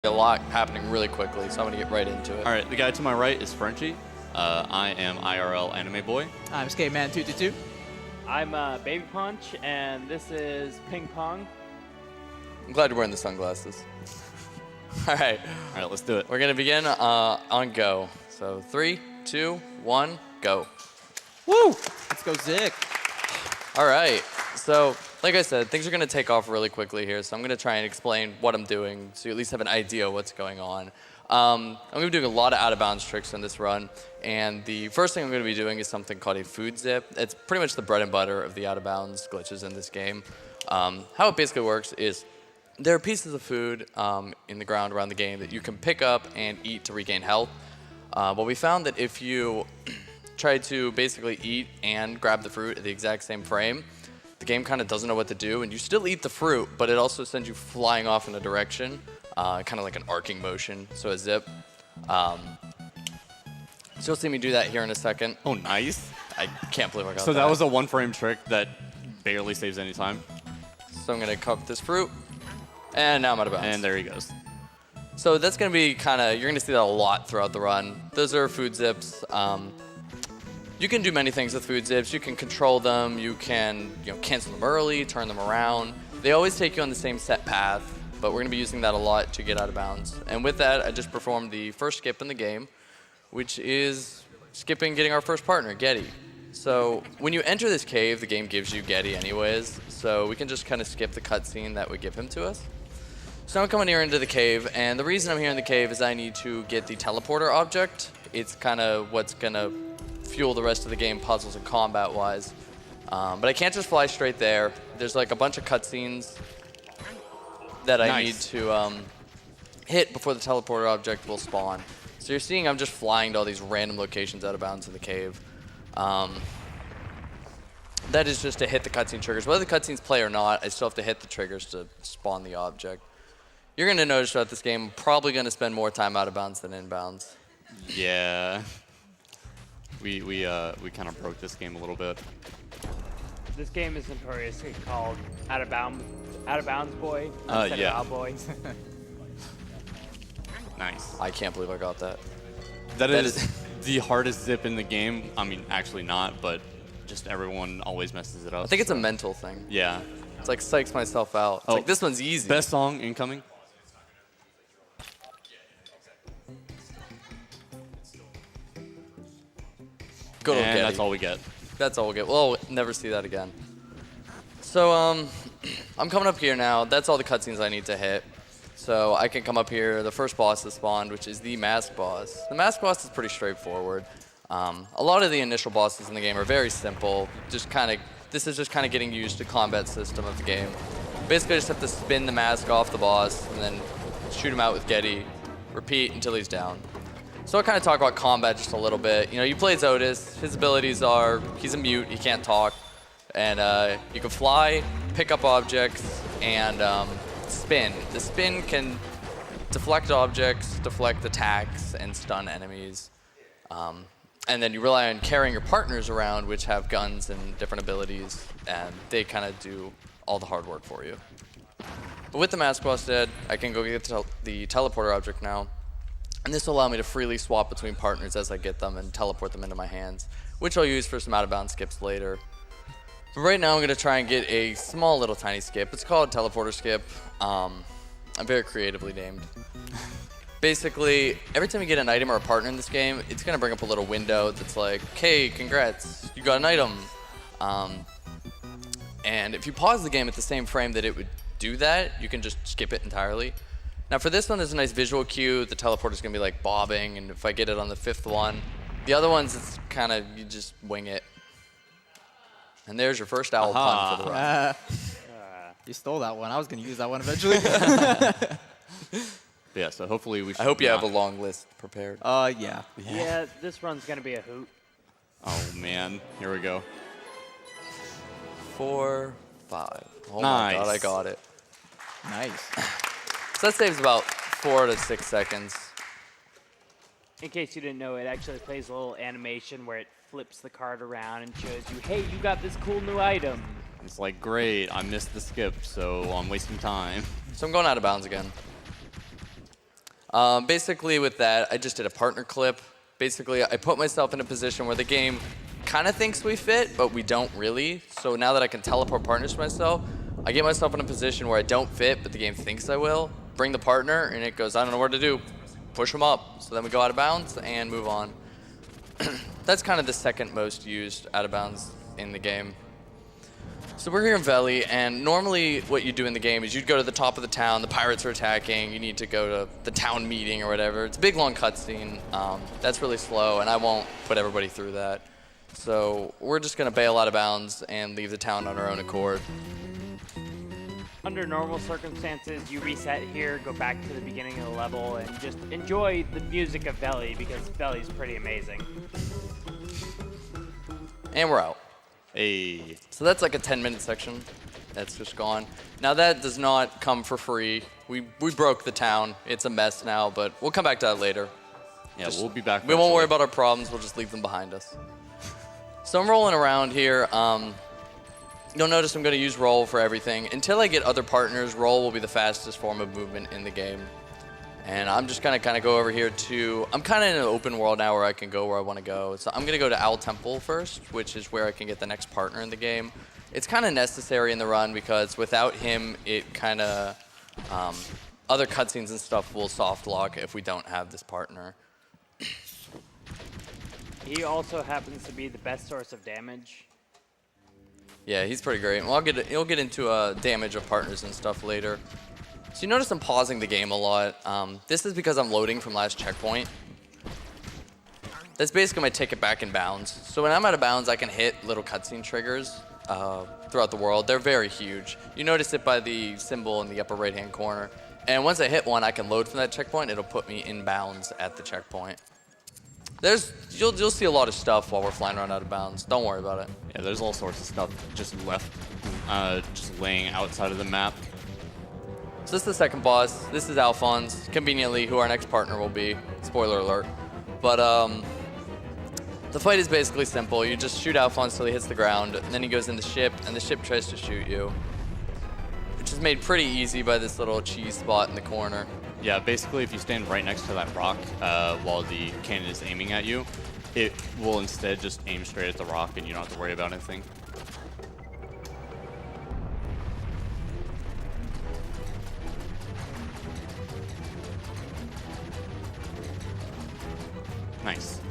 A lot happening really quickly, so I'm going to get right into it. All right, the guy to my right is Frenchie. I am IRL Anime Boy. I'm Skateman222. I'm Baby Punch, and this is Ping Pong. I'm glad you're wearing the sunglasses. All right, Let's do it. we're going to begin on go. So 3, 2, 1, go. Woo! Let's go Zic. All right, so like I said, things are going to take off really quickly here, so I'm going to try and explain what I'm doing so you at least have an idea of what's going on. I'm going to be doing a lot of out-of-bounds tricks in this run, and the first thing I'm going to be doing is something called a food zip. It's pretty much the bread and butter of the out-of-bounds glitches in this game. How it basically works is there are pieces of food in the ground around the game that you can pick up and eat to regain health. But we found that if you try to basically eat and grab the fruit at the exact same frame, the game kind of doesn't know what to do, and you still eat the fruit, but it also sends you flying off in a direction, kind of like an arcing motion, so a zip. So you'll see me do that here in a second. Oh, nice. I can't believe I got that. So that was a one-frame trick that barely saves any time. So I'm going to cup this fruit, and now I'm out of bounds. And there he goes. So that's going to be kind of, you're going to see that a lot throughout the run. Those are food zips. You can do many things with food zips. You can control them. You can cancel them early, turn them around. They always take you on the same set path, but we're going to be using that a lot to get out of bounds. And with that, I just performed the first skip in the game, which is skipping getting our first partner, Getty. So when you enter this cave, the game gives you Getty anyways, so we can just kind of skip the cutscene that would give him to us. So I'm coming here into the cave, and the reason I'm here in the cave is I need to get the teleporter object. It's kind of what's going to fuel the rest of the game, puzzles and combat-wise. But I can't just fly straight there. There's like a bunch of cutscenes that I need to hit before the teleporter object will spawn. So you're seeing I'm just flying to all these random locations out of bounds in the cave. That is just to hit the cutscene triggers. Whether the cutscenes play or not, I still have to hit the triggers to spawn the object. You're going to notice throughout this game, I'm probably going to spend more time out of bounds than inbounds. Yeah. We kind of broke this game a little bit. This game is notoriously called Out of Bounds Boy instead yeah. of Owlboy. Nice. I can't believe I got that. That is the hardest zip in the game. I mean, actually not, but just everyone always messes it up. I think it's a mental thing. Yeah. It's like psychs myself out. It's like, this one's easy. Best song incoming. Good old And Getty. that's all we get. That's all we'll get. We'll never see that again. So, I'm coming up here now. That's all the cutscenes I need to hit. So I can come up here. The first boss is spawned, which is the mask boss. The mask boss is pretty straightforward. A lot of the initial bosses in the game are very simple. This is just kind of getting used to combat system of the game. Basically, I just have to spin the mask off the boss and then shoot him out with Getty. Repeat until he's down. So I'll kind of talk about combat just a little bit. You play as Otis. His abilities are, he's a mute, he can't talk. And you can fly, pick up objects, and spin. The spin can deflect objects, deflect attacks, and stun enemies. And then you rely on carrying your partners around, which have guns and different abilities, and they kind of do all the hard work for you. But with the mask boss dead, I can go get the teleporter object now. And this will allow me to freely swap between partners as I get them and teleport them into my hands, which I'll use for some out-of-bounds skips later. But right now I'm going to try and get a small little tiny skip. It's called teleporter skip. I'm very creatively named. Basically, every time you get an item or a partner in this game, it's going to bring up a little window that's like, hey, congrats, you got an item. And if you pause the game at the same frame that it would do that, you can just skip it entirely. Now for this one, there's a nice visual cue. The teleporter's gonna be like bobbing, and if I get it on the 5th one, the other ones, it's kind of, you just wing it. And there's your first owl pun for the run. You stole that one. I was going to use that one eventually. Yeah, so hopefully we should I hope you have a long list prepared. Yeah. Yeah, this run's going to be a hoot. Oh, man. Here we go. 4, 5. Oh Nice. my god, I got it. Nice. So that saves about 4 to 6 seconds. In case you didn't know, it actually plays a little animation where it flips the card around and shows you, hey, you got this cool new item. It's like, great, I missed the skip, so I'm wasting time. So I'm going out of bounds again. Basically with that, I just did a partner clip. Basically, I put myself in a position where the game kind of thinks we fit, but we don't really. So now that I can teleport partners to myself, I get myself in a position where I don't fit, but the game thinks I will. Bring the partner, and it goes, I don't know what to do. Push them up. So then we go out of bounds and move on. That's kind of the second most used out of bounds in the game. So we're here in Valley, and normally what you do in the game is you'd go to the top of the town, the pirates are attacking, you need to go to the town meeting or whatever. It's a big, long cutscene. That's really slow, and I won't put everybody through that. So we're just going to bail out of bounds and leave the town on our own accord. Under normal circumstances, you reset here, go back to the beginning of the level, and just enjoy the music of Valley, because Valley's pretty amazing. And we're out. Hey. So that's like a 10-minute section. That's just gone. Now that does not come for free. We broke the town. It's a mess now, but we'll come back to that later. Yeah, we'll be back. We won't worry about our problems. We'll just leave them behind us. So I'm rolling around here. You'll notice I'm going to use roll for everything. Until I get other partners, roll will be the fastest form of movement in the game. And I'm just going to kind of go over here to... I'm kind of in an open world now where I can go where I want to go. So I'm going to go to Owl Temple first, which is where I can get the next partner in the game. It's kind of necessary in the run because without him, it kind of... other cutscenes and stuff will soft lock if we don't have this partner. He also happens to be the best source of damage. Yeah, he's pretty great. Well, he'll get into damage of partners and stuff later. So you notice I'm pausing the game a lot. This is because I'm loading from last checkpoint. That's basically my ticket back in bounds. So when I'm out of bounds, I can hit little cutscene triggers throughout the world. They're very huge. You notice it by the symbol in the upper right-hand corner. And once I hit one, I can load from that checkpoint. It'll put me in bounds at the checkpoint. You'll see a lot of stuff while we're flying around out of bounds. Don't worry about it. Yeah, there's all sorts of stuff just just laying outside of the map. So this is the second boss. This is Alphonse, conveniently, who our next partner will be. Spoiler alert. But the fight is basically simple. You just shoot Alphonse till he hits the ground, and then he goes in the ship, and the ship tries to shoot you. Which is made pretty easy by this little cheese spot in the corner. Yeah, basically if you stand right next to that rock while the cannon is aiming at you, it will instead just aim straight at the rock and you don't have to worry about anything. Nice.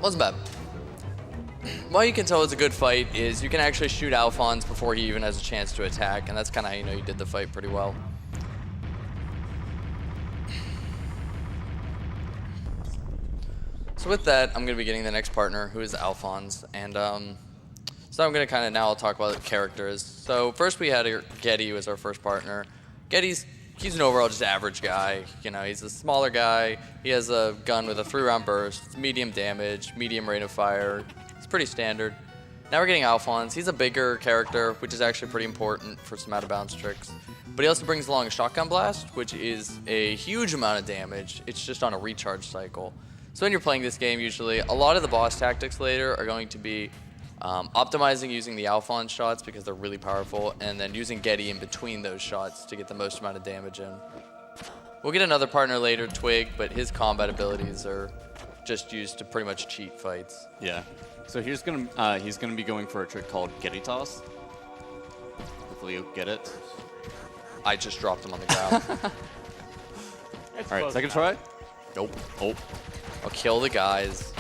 Wasn't bad. What you can tell is a good fight is you can actually shoot Alphonse before he even has a chance to attack, and that's kind of how you know you did the fight pretty well. So with that, I'm going to be getting the next partner, who is Alphonse, and so I'm going to kind of now talk about the characters. So first we had Getty, who was our first partner. He's an overall just average guy. You know, he's a smaller guy. He has a gun with a 3-round burst, medium damage, medium rate of fire. It's pretty standard. Now we're getting Alphonse. He's a bigger character, which is actually pretty important for some out-of-bounds tricks. But he also brings along a shotgun blast, which is a huge amount of damage. It's just on a recharge cycle. So when you're playing this game, usually, a lot of the boss tactics later are going to be optimizing using the Alphonse shots because they're really powerful, and then using Getty in between those shots to get the most amount of damage in. We'll get another partner later, Twig, but his combat abilities are just used to pretty much cheat fights. Yeah. So he's gonna be going for a trick called Getty Toss. Hopefully you'll get it. I just dropped him on the ground. That's All right, close second enough. try. Nope. Oh. I'll kill the guys.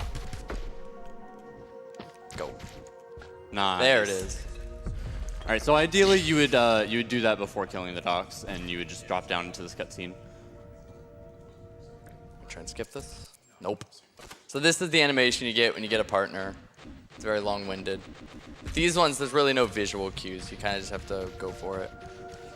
Go. Nice. There it is. All right, so ideally you would do that before killing the docs, and you would just drop down into this cutscene. Try and skip this. Nope. So this is the animation you get when you get a partner. It's very long-winded. With these ones, there's really no visual cues. You kind of just have to go for it.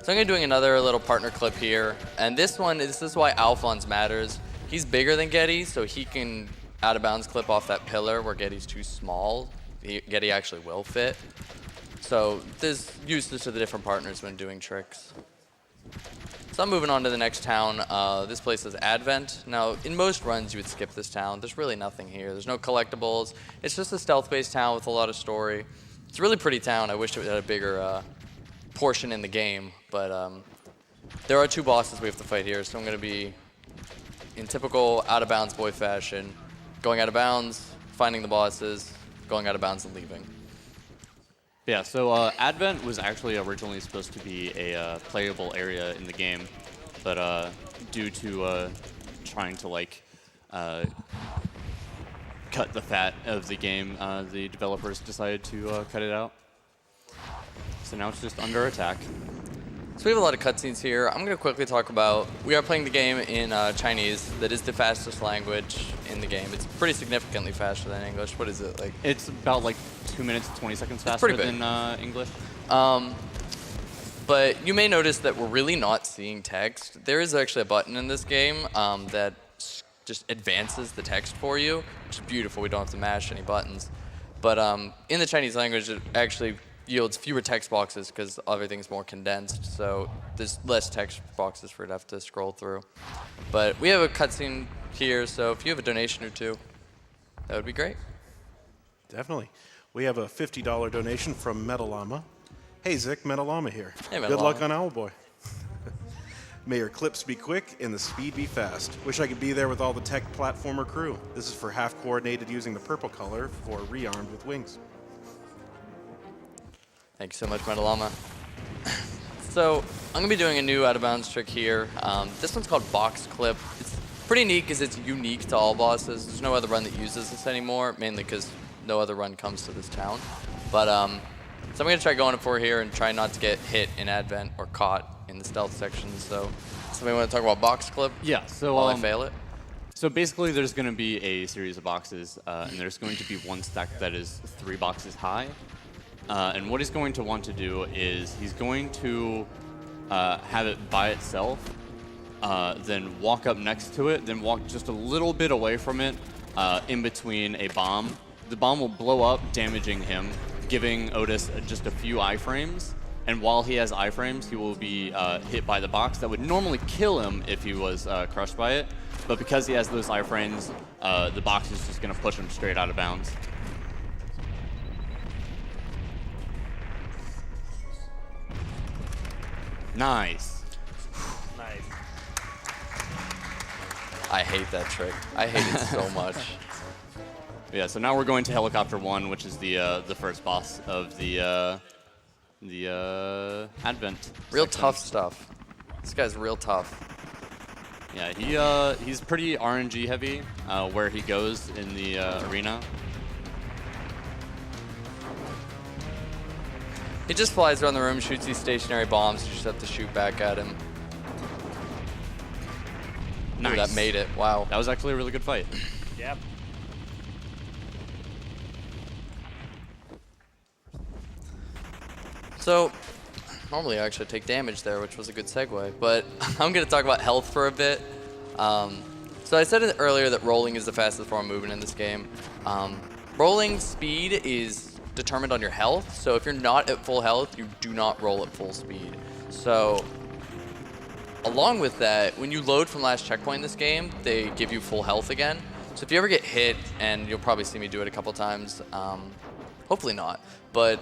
So I'm going to be doing another little partner clip here. And this is why Alphonse matters. He's bigger than Getty, so he can out-of-bounds clip off that pillar where Getty's too small. Getty actually will fit. So there's uses to the different partners when doing tricks. So I'm moving on to the next town. This place is Advent. Now, in most runs, you would skip this town. There's really nothing here. There's no collectibles. It's just a stealth-based town with a lot of story. It's a really pretty town. I wish it had a bigger portion in the game. But there are 2 bosses we have to fight here, so I'm going to be in typical out-of-bounds boy fashion, going out of bounds, finding the bosses, going out of bounds and leaving. Yeah, so Advent was actually originally supposed to be a playable area in the game, but due to trying to cut the fat of the game, the developers decided to cut it out. So now it's just under attack. So we have a lot of cutscenes here. I'm going to quickly talk about, we are playing the game in Chinese. That is the fastest language in the game. It's pretty significantly faster than English. What is it, like? It's about like 2 minutes, 20 seconds faster pretty big. than English. But you may notice that we're really not seeing text. There is actually a button in this game that just advances the text for you, which is beautiful. We don't have to mash any buttons. But in the Chinese language, it actually yields fewer text boxes because everything's more condensed, so there's less text boxes for it to have to scroll through. But we have a cutscene here, so if you have a donation or two, that would be great. Definitely. We have a $50 donation from Metalama. Hey, Zic, Metalama here. Hey, Good Metalama. luck on Owlboy. May your clips be quick and the speed be fast. Wish I could be there with all the tech platformer crew. This is for half coordinated using the purple color for rearmed with wings. Thank you so much, Metalama. So I'm going to be doing a new out-of-bounds trick here. This one's called Box Clip. It's pretty neat because it's unique to all bosses. There's no other run that uses this anymore, mainly because no other run comes to this town. But so I'm going to try going for here and try not to get hit in Advent or caught in the stealth section. So somebody want to talk about Box Clip? Yeah, so While I fail it? So basically, there's going to be a series of boxes, and there's going to be one stack that is 3 boxes high. And what he's going to want to do is he's going to have it by itself, then walk up next to it, then walk just a little bit away from it in between a bomb. The bomb will blow up, damaging him, giving Otis just a few iframes. And while he has iframes, he will be hit by the box that would normally kill him if he was crushed by it. But because he has those iframes, the box is just going to push him straight out of bounds. Nice. Nice. I hate that trick. I hate it so much. Yeah, so now we're going to Helicopter 1, which is the first boss of the Advent. Real section. tough stuff. This guy's real tough. Yeah, he's pretty RNG heavy where he goes in the arena. He just flies around the room, shoots these stationary bombs. You just have to shoot back at him. Nice. Ooh, that made it. Wow. That was actually a really good fight. Yep. So, normally I actually take damage there, which was a good segue, but I'm going to talk about health for a bit. So I said it earlier that rolling is the fastest form of movement in this game. Rolling speed is determined on your health, so if you're not at full health, you do not roll at full speed. So, along with that, when you load from last checkpoint in this game, they give you full health again. So if you ever get hit, and you'll probably see me do it a couple times, hopefully not, but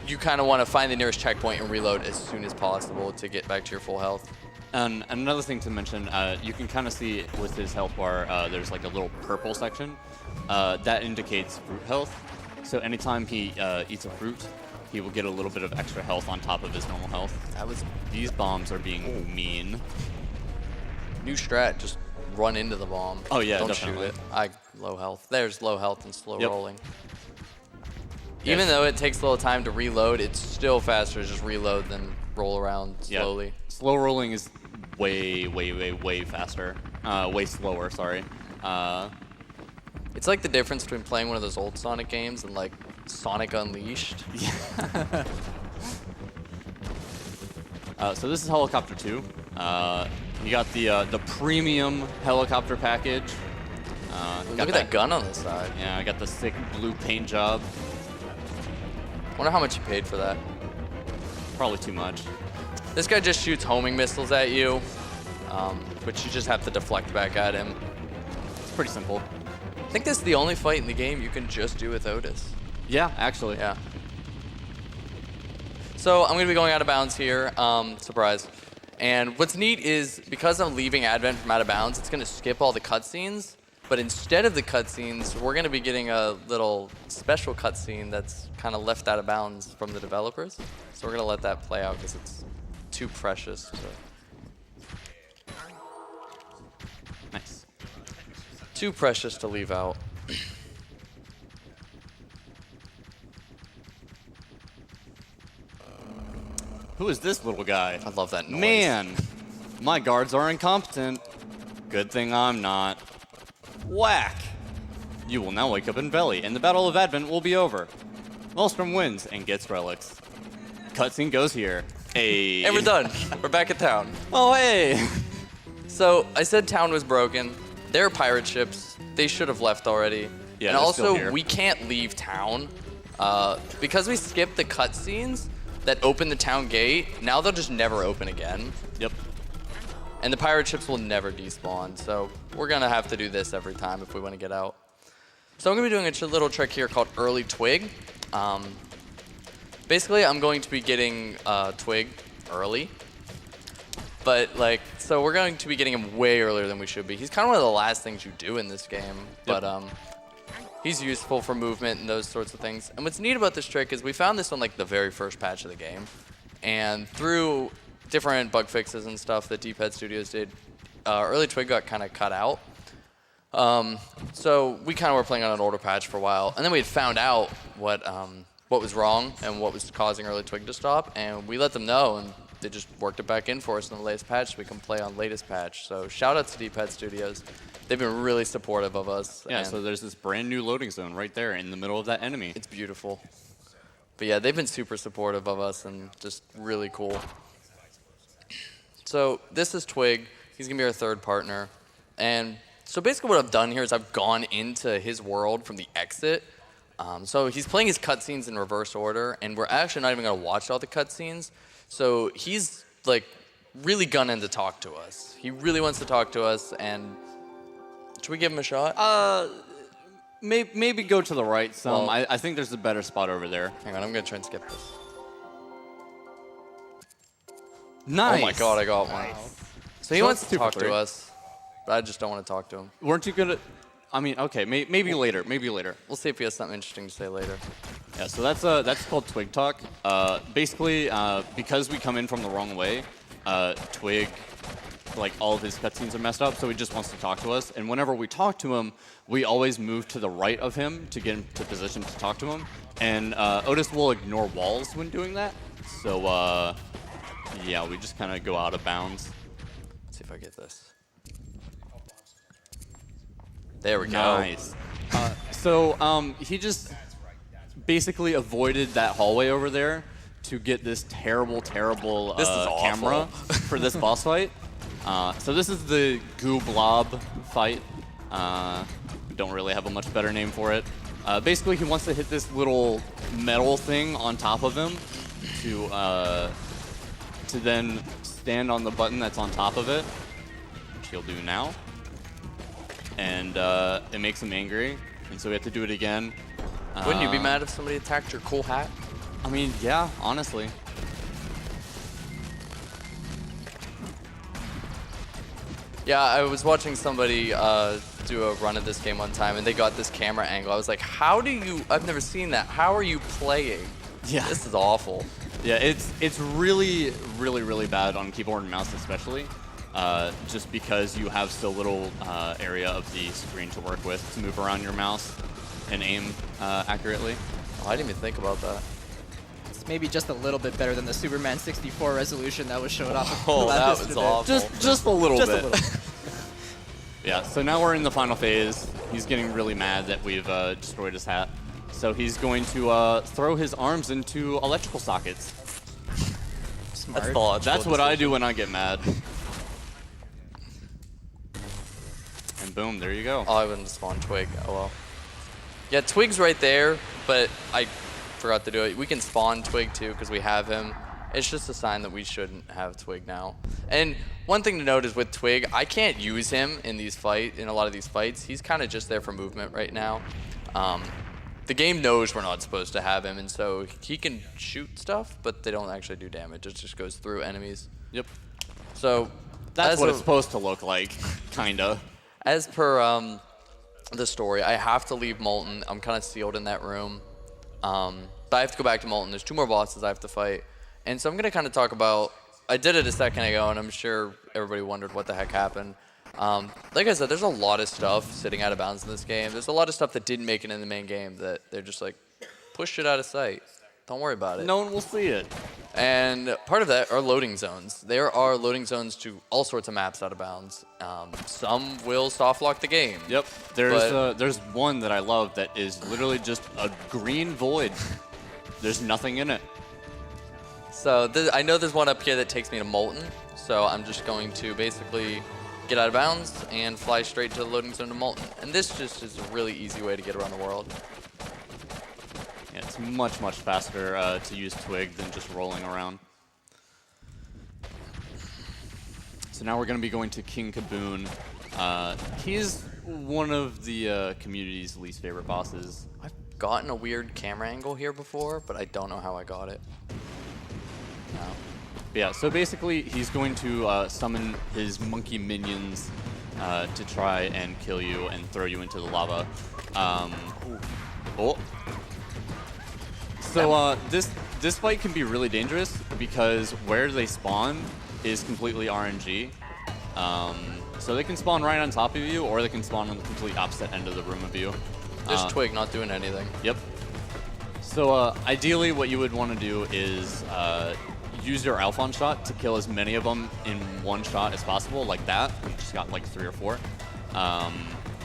you kind of want to find the nearest checkpoint and reload as soon as possible to get back to your full health. And another thing to mention, you can kind of see with his health bar, there's like a little purple section. That indicates fruit health. So anytime he eats a fruit, he will get a little bit of extra health on top of his normal health. These bombs are being mean. New strat, just run into the bomb. Oh yeah, Don't definitely. shoot it. Low health. There's low health and slow Yep. rolling. Yes. Even though it takes a little time to reload, it's still faster to just reload than roll around Yeah. slowly. Slow rolling is way faster. Way slower, sorry. It's like the difference between playing one of those old Sonic games and like Sonic Unleashed. So this is Helicopter 2. You got the premium helicopter package. Look at that gun on the side. Yeah, I got the sick blue paint job. Wonder how much you paid for that. Probably too much. This guy just shoots homing missiles at you, which you just have to deflect back at him. It's pretty simple. I think this is the only fight in the game you can just do with Otis. Yeah, actually. Yeah. So I'm going to be going out of bounds here. Surprise. And what's neat is because I'm leaving Advent from out of bounds, it's going to skip all the cutscenes. But instead of the cutscenes, we're going to be getting a little special cutscene that's kind of left out of bounds from the developers. So we're going to let that play out because it's too precious to... Nice. Too precious to leave out. Who is this little guy? I love that noise. Man, my guards are incompetent. Good thing I'm not. Whack! You will now wake up in Valley, and the Battle of Advent will be over. Maelstrom wins and gets relics. Cutscene goes here. Hey. And we're done. We're back at town. Oh, hey! So I said town was broken. They're pirate ships. They should have left already. Yeah, and they're still also, here. we can't leave town. Because we skipped the cutscenes that open the town gate, now they'll just never open again. Yep. And the pirate ships will never despawn, so we're gonna have to do this every time if we wanna get out. So I'm gonna be doing a little trick here called Early Twig. Basically, I'm going to be getting Twig early. But so we're going to be getting him way earlier than we should be. He's kind of one of the last things you do in this game, Yep. but he's useful for movement and those sorts of things. And what's neat about this trick is we found this on the very first patch of the game. And through different bug fixes and stuff that D-Pad Studios did, Early Twig got kind of cut out. So we kind of were playing on an older patch for a while. And then we had found out what was wrong and what was causing Early Twig to stop. And we let them know, and they just worked it back in for us in the latest patch so we can play on latest patch. So shout out to D-Pad Studios. They've been really supportive of us. Yeah, and so there's this brand new loading zone right there in the middle of that enemy. it's beautiful. But yeah, they've been super supportive of us and just really cool. So this is Twig. He's going to be our third partner. And so basically what I've done here is I've gone into his world from the exit. So he's playing his cutscenes in reverse order, and we're actually not even going to watch all the cutscenes. So he's really gunning to talk to us. He really wants to talk to us, and should we give him a shot? Maybe go to the right some. Well- I think there's a better spot over there. Hang on, I'm going to try and skip this. Nice. Oh my god, I got one. So he So wants that's to 2 for talk 3. to us, but I just don't want to talk to him. Weren't you gonna? I mean, okay, maybe later. Maybe later. We'll see if he has something interesting to say later. Yeah. So that's called Twig Talk. Basically, because we come in from the wrong way, Twig, all of his cutscenes are messed up. So he just wants to talk to us. And whenever we talk to him, we always move to the right of him to get him to position to talk to him. And Otis will ignore walls when doing that. So yeah, we just kind of go out of bounds. Let's see if I get this. There we go. Nice. So he just basically avoided that hallway over there to get this terrible This is awful. camera for this boss fight. So this is the goo blob fight. We don't really have a much better name for it. Basically, he wants to hit this little metal thing on top of him to then stand on the button that's on top of it, which he'll do now. And it makes him angry, and so we have to do it again. Wouldn't you be mad if somebody attacked your cool hat? I mean, yeah, honestly. Yeah, I was watching somebody do a run of this game one time, and they got this camera angle. I was like, how do you... I've never seen that. How are you playing? Yeah. This is awful. Yeah, it's really, really, really bad on keyboard and mouse especially, just because you have so little area of the screen to work with to move around your mouse and aim accurately. Oh, I didn't even think about that. It's maybe just a little bit better than the Superman 64 resolution that was showed off. Oh, that was yesterday. awful. Just a little Just a bit. little. Yeah, so now we're in the final phase. He's getting really mad that we've destroyed his hat. So he's going to throw his arms into electrical sockets. Smart. That's the logical That's what I decision. do when I get mad. And boom, there you go. Oh, I wouldn't spawn Twig. Oh well. Yeah, Twig's right there, but I forgot to do it. We can spawn Twig too because we have him. It's just a sign that we shouldn't have Twig now. And one thing to note is with Twig, I can't use him in a lot of these fights. He's kind of just there for movement right now. The game knows we're not supposed to have him, and so he can shoot stuff, but they don't actually do damage. It just goes through enemies. Yep. So That's as what a- it's supposed to look like, kinda. As per the story, I have to leave Molten. I'm kind of sealed in that room. But I have to go back to Molten. There's 2 more bosses I have to fight. And so I'm going to kind of talk about, I did it a second ago, and I'm sure everybody wondered what the heck happened. Like I said, there's a lot of stuff sitting out of bounds in this game. There's a lot of stuff that didn't make it in the main game that they're just like, push it out of sight. Don't worry about it. No one will see it. And part of that are loading zones. There are loading zones to all sorts of maps out of bounds. Some will soft lock the game. Yep. There's one that I love that is literally just a green void. There's nothing in it. So I know there's one up here that takes me to Molten. So I'm just going to basically get out of bounds and fly straight to the loading zone to Molten. And this just is a really easy way to get around the world. Yeah, it's much, much faster to use Twig than just rolling around. So now we're going to be going to King Kaboon. He's one of the community's least favorite bosses. I've gotten a weird camera angle here before, but I don't know how I got it. No. Yeah, so basically he's going to summon his monkey minions to try and kill you and throw you into the lava. Oh. So this fight can be really dangerous because where they spawn is completely RNG. So they can spawn right on top of you, or they can spawn on the complete opposite end of the room of you. Just Twig not doing anything. Yep. So ideally what you would want to do is use your Alphon shot to kill as many of them in one shot as possible, like that. We just got like 3 or 4.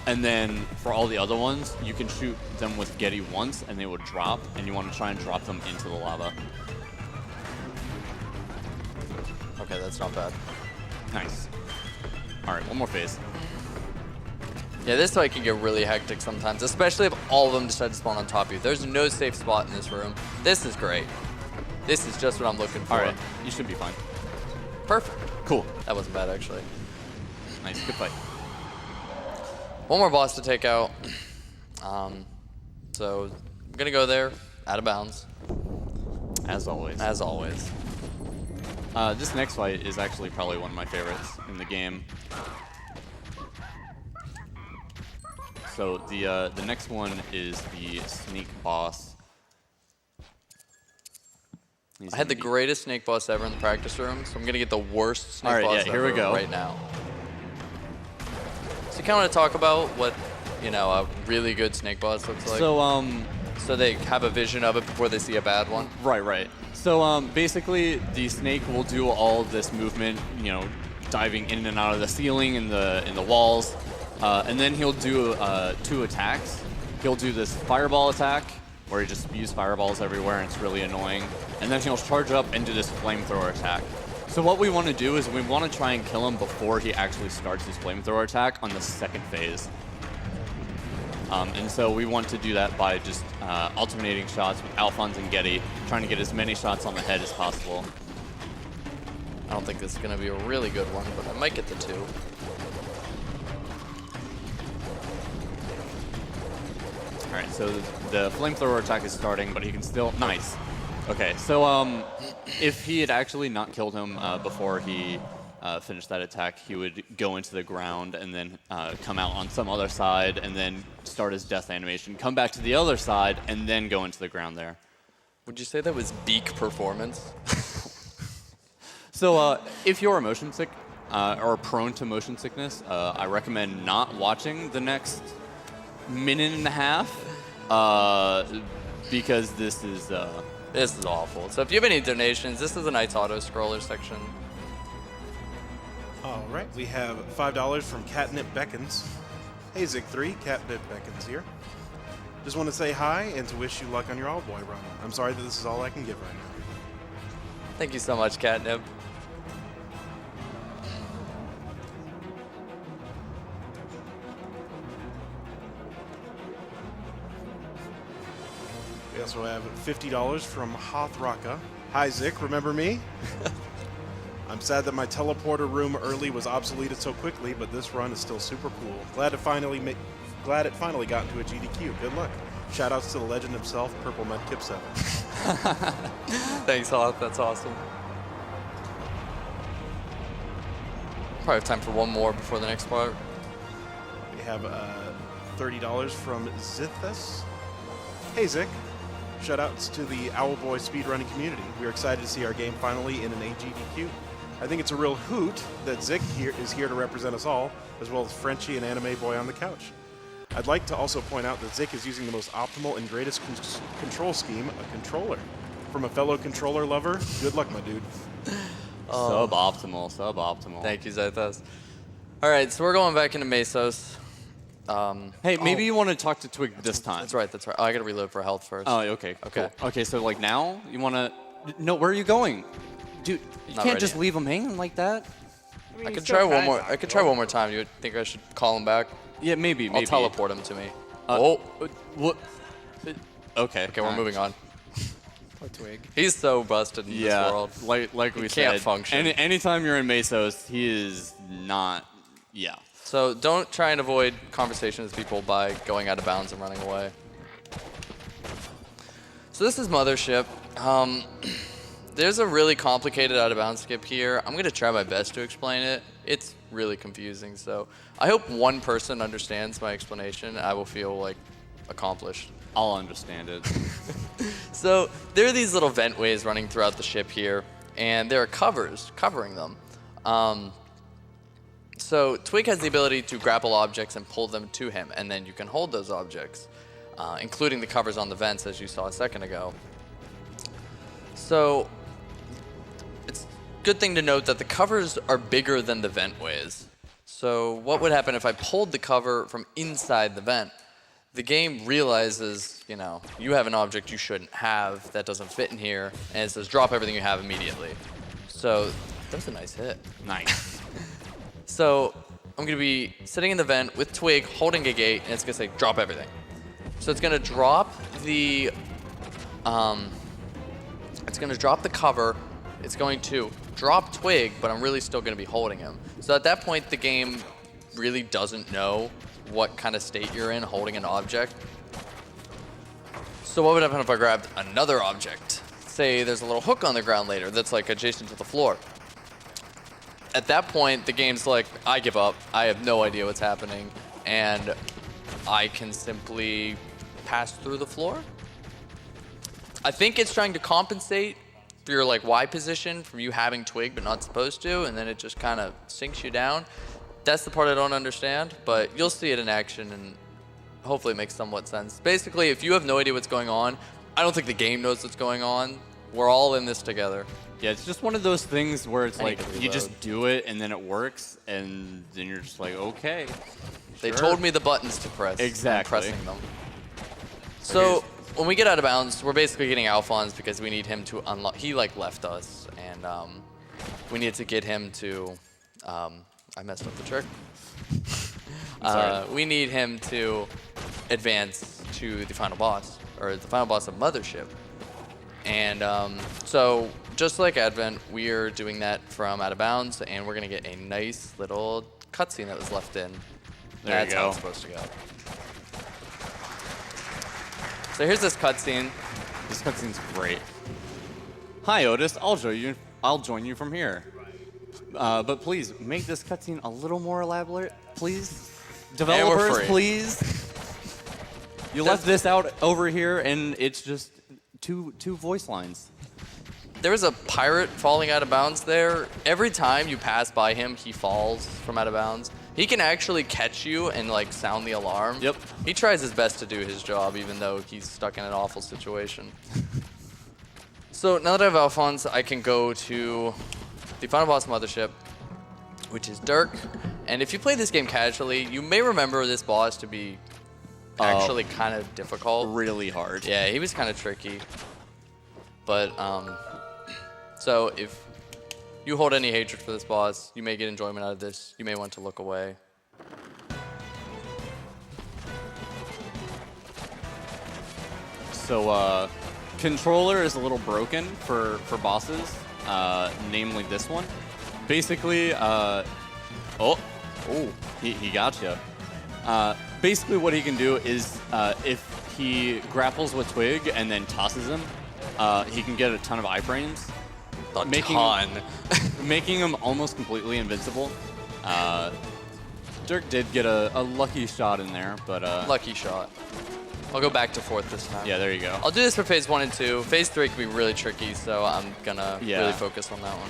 And then for all the other ones, you can shoot them with Getty once and they would drop, and you want to try and drop them into the lava. Okay, that's not bad. Nice. All right, one more phase. Yeah, this fight can get really hectic sometimes, especially if all of them decide to spawn on top of you. There's no safe spot in this room. This is great. This is just what I'm looking for. All right, you should be fine. Perfect. Cool. That wasn't bad, actually. Nice, good fight. One more boss to take out. So I'm going to go there, out of bounds, As always. as always. This next fight is actually probably one of my favorites in the game. So the next one is the snake boss. I had the greatest snake boss ever in the practice room, so I'm going to get the worst snake All right, boss yeah, here we ever go. right now. So you kind of want to talk about what, a really good snake boss looks like? So they have a vision of it before they see a bad one? Right. So basically, the snake will do all of this movement, diving in and out of the ceiling and the walls, and then he'll do 2 attacks. He'll do this fireball attack, where he just spews fireballs everywhere, and it's really annoying. And then he'll charge up and do this flamethrower attack. So what we want to do is we want to try and kill him before he actually starts his flamethrower attack on the second phase. And so we want to do that by just alternating shots with Alphonse and Getty, trying to get as many shots on the head as possible. I don't think this is going to be a really good one, but I might get the 2. All right, so the flamethrower attack is starting, but he can still... Nice. Okay, so if he had actually not killed him before he finished that attack, he would go into the ground and then come out on some other side and then start his death animation, come back to the other side, and then go into the ground there. Would you say that was beak performance? So if you're motion sick or prone to motion sickness, I recommend not watching the next minute and a half because this is awful. So if you have any donations, this is a nice auto-scroller section. All right, we have $5 from Catnip Beckons. Hey, Zic3, Catnip Beckons here. Just want to say hi and to wish you luck on your Owlboy run. I'm sorry that this is all I can give right now. Thank you so much, Catnip. We also have $50 from Hothraka. Hi, Zic, remember me? I'm sad that my teleporter room early was obsoleted so quickly, but this run is still super cool. Glad it finally got into a GDQ. Good luck. Shoutouts to the legend himself, Purple Medkip 7. Thanks, Hoth. That's awesome. probably have time for one more before the next part. We have $30 from Zic3. Hey, Zic. Shoutouts to the Owlboy speedrunning community. We're excited to see our game finally in an AGDQ. I think it's a real hoot that Zic is here to represent us all, as well as Frenchie and Anime Boy on the couch. I'd like to also point out that Zic is using the most optimal and greatest control scheme, a controller. From a fellow controller lover, good luck, my dude. Suboptimal, suboptimal. Thank you, Zic3. All right, so we're going back into Mesos. Hey, maybe you want to talk to Twig this time. That's right, that's right. Oh, I gotta reload for health first. Oh, okay. Okay. Cool. Okay, so like now, you want to... No, where are you going? Dude, you Not can't ready just yet. leave him hanging like that. mean, I he's could still try one kinda more. I could try one more time. You would think I should call him back? Yeah, maybe. I'll teleport him to me. Oh. What? Okay. Okay, we're moving on. Poor Twig. He's so busted in Yeah, this world. like we He said. can't function. Anytime you're in Mesos, he is not... Yeah. So don't try and avoid conversations with people by going out of bounds and running away. So this is Mothership. There's a really complicated out of bounds skip here. I'm gonna try my best to explain it. It's really confusing, so I hope one person understands my explanation. I will feel like accomplished. I'll understand it. So there are these little ventways running throughout the ship here, and there are covers covering them. So Twig has the ability to grapple objects and pull them to him, and then you can hold those objects, including the covers on the vents, as you saw a second ago. So it's a good thing to note that the covers are bigger than the ventways. So what would happen if I pulled the cover from inside the vent? The game realizes, you know, you have an object you shouldn't have that doesn't fit in here, and it says drop everything you have immediately. So that was a nice hit. Nice. So I'm gonna be sitting in the vent with Twig holding a gate, and it's gonna say drop everything. So it's gonna drop the, cover. It's going to drop Twig, but I'm really still gonna be holding him. So at that point, the game really doesn't know what kind of state you're in holding an object. So what would happen if I grabbed another object? Say there's a little hook on the ground later that's like adjacent to the floor. At that point, the game's like, I give up. I have no idea what's happening, and I can simply pass through the floor. I think it's trying to compensate for your like Y position from you having Twig but not supposed to, and then it just kind of sinks you down. That's the part I don't understand, but you'll see it in action, and hopefully it makes somewhat sense. Basically, if you have no idea what's going on, I don't think the game knows what's going on. We're all in this together. Yeah, it's just one of those things where it's I need like to you reload. just do it and then it works, and then you're just like, okay. They sure. told me the buttons to press. Exactly. I'm pressing them. So when we get out of bounds, we're basically getting Alphonse because we need him to unlock. He like left us, and we need to get him to. I messed up the trick. We need him to advance to the final boss, or the final boss of Mothership. And so, just like Advent, we are doing that from out of bounds, and we're gonna get a nice little cutscene that was left in. There you That's how go. it's supposed to go. So here's this cutscene. This cutscene's great. Hi, Otis. I'll join you from here. But please make this cutscene a little more elaborate, please. Developers, free. please. You left this out over here, and it's just two voice lines. There was a pirate falling out of bounds there. Every time you pass by him, he falls from out of bounds. He can actually catch you and like sound the alarm. Yep. He tries his best to do his job, even though he's stuck in an awful situation. So now that I have Alphonse, I can go to the final boss Mothership, which is Dirk. And if you play this game casually, you may remember this boss to be actually kind of difficult. Really hard. Yeah, he was kind of tricky. But, so if you hold any hatred for this boss, you may get enjoyment out of this. You may want to look away. So, controller is a little broken for bosses, namely this one. Basically, he got you. Basically, what he can do is if he grapples with Twig and then tosses him, he can get a ton of iframes, making him almost completely invincible. Dirk did get a lucky shot in there, but Lucky shot. I'll go back to fourth this time. yeah, there you go. I'll do this for phase 1 and 2. Phase 3 can be really tricky, so I'm gonna Yeah. really focus on that one.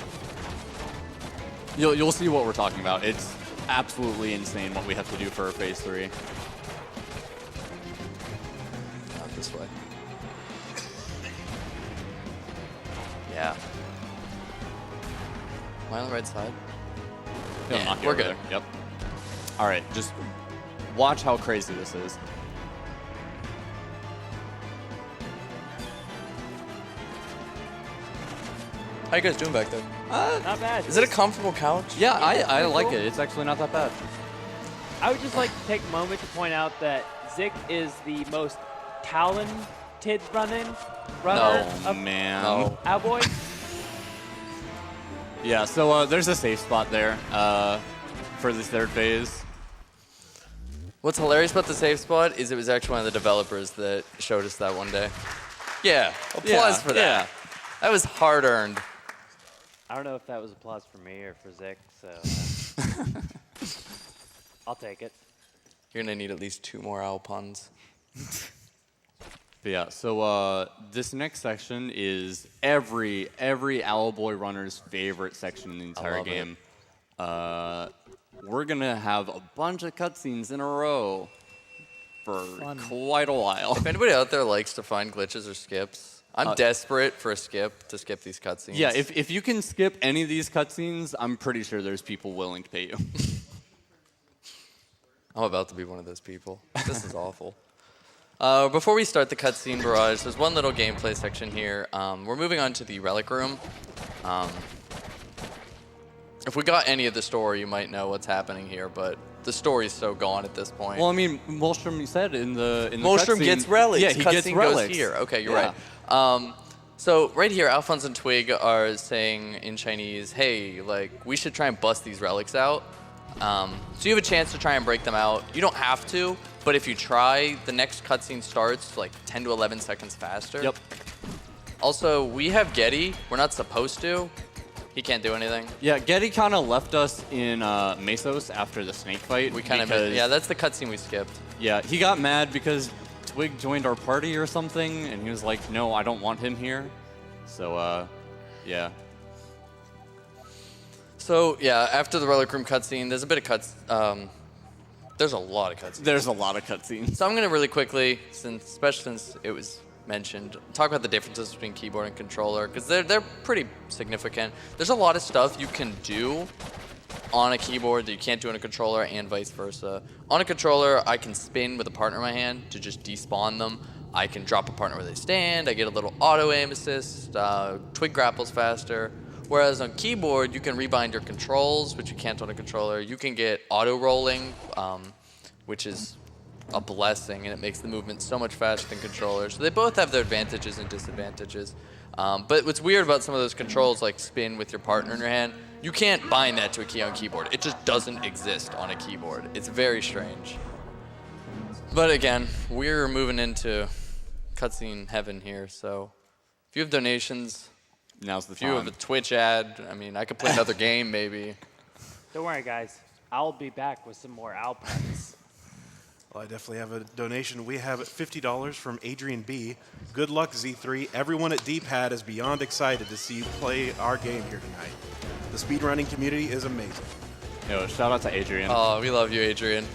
You'll see what we're talking about. It's absolutely insane what we have to do for phase 3. Not this way. Yeah. Am I on the right side? He'll Yeah, knock you we're over good. there. Yep. All right, just watch how crazy this is. How you guys doing back there? Not bad. Is it a comfortable couch? Yeah, I pretty like cool. it. It's actually not that bad. I would just like to take a moment to point out that Zic is the most talented runner Oh, of man. No. Owlboy. Yeah, so there's a safe spot there for this third phase. What's hilarious about the safe spot is it was actually one of the developers that showed us that one day. Yeah, applause for that. Yeah. That was hard earned. I don't know if that was applause for me or for Zic, so I'll take it. You're gonna need at least 2 more owl puns. But yeah, so this next section is every Owlboy runner's favorite section in the entire love it. game. We're gonna have a bunch of cutscenes in a row for quite a while. If anybody out there likes to find glitches or skips, I'm desperate for a skip to skip these cutscenes. Yeah, if you can skip any of these cutscenes, I'm pretty sure there's people willing to pay you. I'm about to be one of those people. This is awful. Before we start the cutscene barrage, there's one little gameplay section here. We're moving on to the relic room. If we got any of the story, you might know what's happening here, but the story's so gone at this point. Well, I mean, Molstrom said in the Molstrom cutscene- gets relics. Yeah, he gets Cutscene relics. goes here. Okay, you're Yeah. right. So right here, Alphonse and Twig are saying in Chinese, hey, like, we should try and bust these relics out. So you have a chance to try and break them out. You don't have to, but if you try, the next cutscene starts like 10 to 11 seconds faster. Yep. Also, we have Getty. We're not supposed to. He can't do anything. Yeah, Getty kind of left us in Mesos after the snake fight. We kind of, because- yeah, that's the cutscene we skipped. Yeah, he got mad because Twig joined our party or something, and he was like, no, I don't want him here. So, yeah. So yeah, after the relic room cutscene, there's a bit of there's a lot of cutscenes. There's a lot of cutscenes. So I'm gonna really quickly, especially since it was mentioned, talk about the differences between keyboard and controller, because they're pretty significant. There's a lot of stuff you can do on a keyboard that you can't do on a controller, and vice versa. On a controller, I can spin with a partner in my hand to just despawn them. I can drop a partner where they stand. I get a little auto aim assist. Twig grapples faster. Whereas on keyboard, you can rebind your controls, which you can't on a controller. You can get auto rolling, which is a blessing, and it makes the movement so much faster than controllers. So they both have their advantages and disadvantages. But what's weird about some of those controls, like spin with your partner in your hand, you can't bind that to a key on keyboard. It just doesn't exist on a keyboard. It's very strange. But again, we're moving into cutscene heaven here, so if you have donations, Now's the if you have time. a Twitch ad, I mean, I could play another game maybe. Don't worry, guys. I'll be back with some more owl puns. Well, I definitely have a donation. We have $50 from Adrian B. Good luck, Z3. Everyone at D-Pad is beyond excited to see you play our game here tonight. The speedrunning community is amazing. Yo, shout out to Adrian. Oh, we love you, Adrian.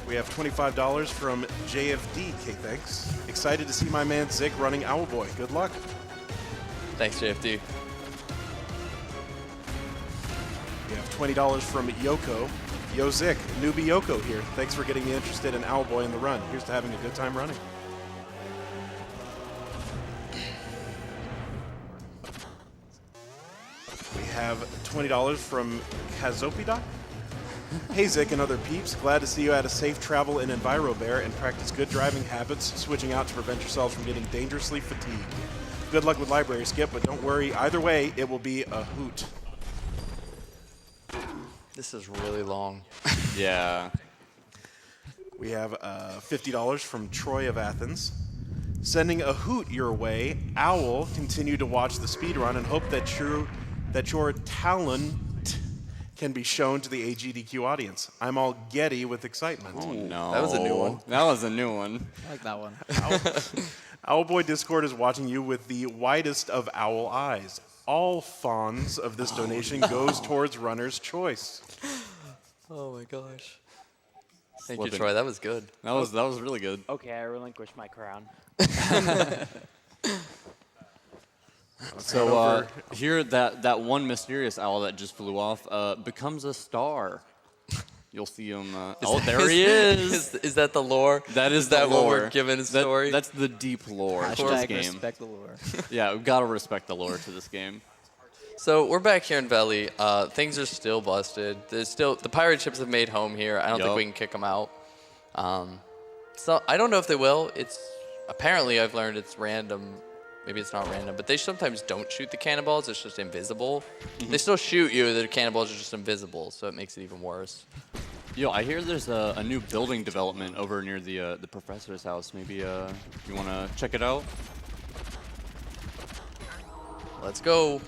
We have $25 from JFD, K-Thanks. Excited to see my man Zic running Owlboy. Good luck. Thanks, JFD. We have $20 from Yoko. Yo, Zic, newbie Yoko here. Thanks for getting me interested in Owlboy in the run. Here's to having a good time running. We have $20 from Kazopida. Hey, Zic and other peeps. Glad to see you had a safe travel in EnviroBear and practice good driving habits, switching out to prevent yourselves from getting dangerously fatigued. Good luck with library skip, but don't worry. Either way, it will be a hoot. This is really long. Yeah. We have $50 from Troy of Athens. Sending a hoot your way, Owl, continue to watch the speedrun and hope that your talent can be shown to the AGDQ audience. I'm all giddy with excitement. Oh no. That was a new one. That was a new one. I like that one. Owlboy Discord is watching you with the widest of owl eyes. All fawns of this donation goes towards runner's choice. Oh my gosh. Thank you, Slipping. Troy. That was good. That was really good. Okay, I relinquish my crown. So here, that one mysterious owl that just flew off becomes a star. You'll see him. Oh, there he is. Is that the lore? That is that the what lore. we're given a story? That's the deep lore to this Hashtag game. respect the lore. Yeah, we've got to respect the lore to this game. So we're back here in Valley. Things are still busted. There's still the pirate ships have made home here. I don't think Yup. we can kick them out. So I don't know if they will. It's apparently I've learned it's random. Maybe it's not random, but they sometimes don't shoot the cannonballs. It's just invisible. They still shoot you. The cannonballs are just invisible, so it makes it even worse. Yo, I hear there's a new building development over near the professor's house. Maybe you want to check it out? Let's go.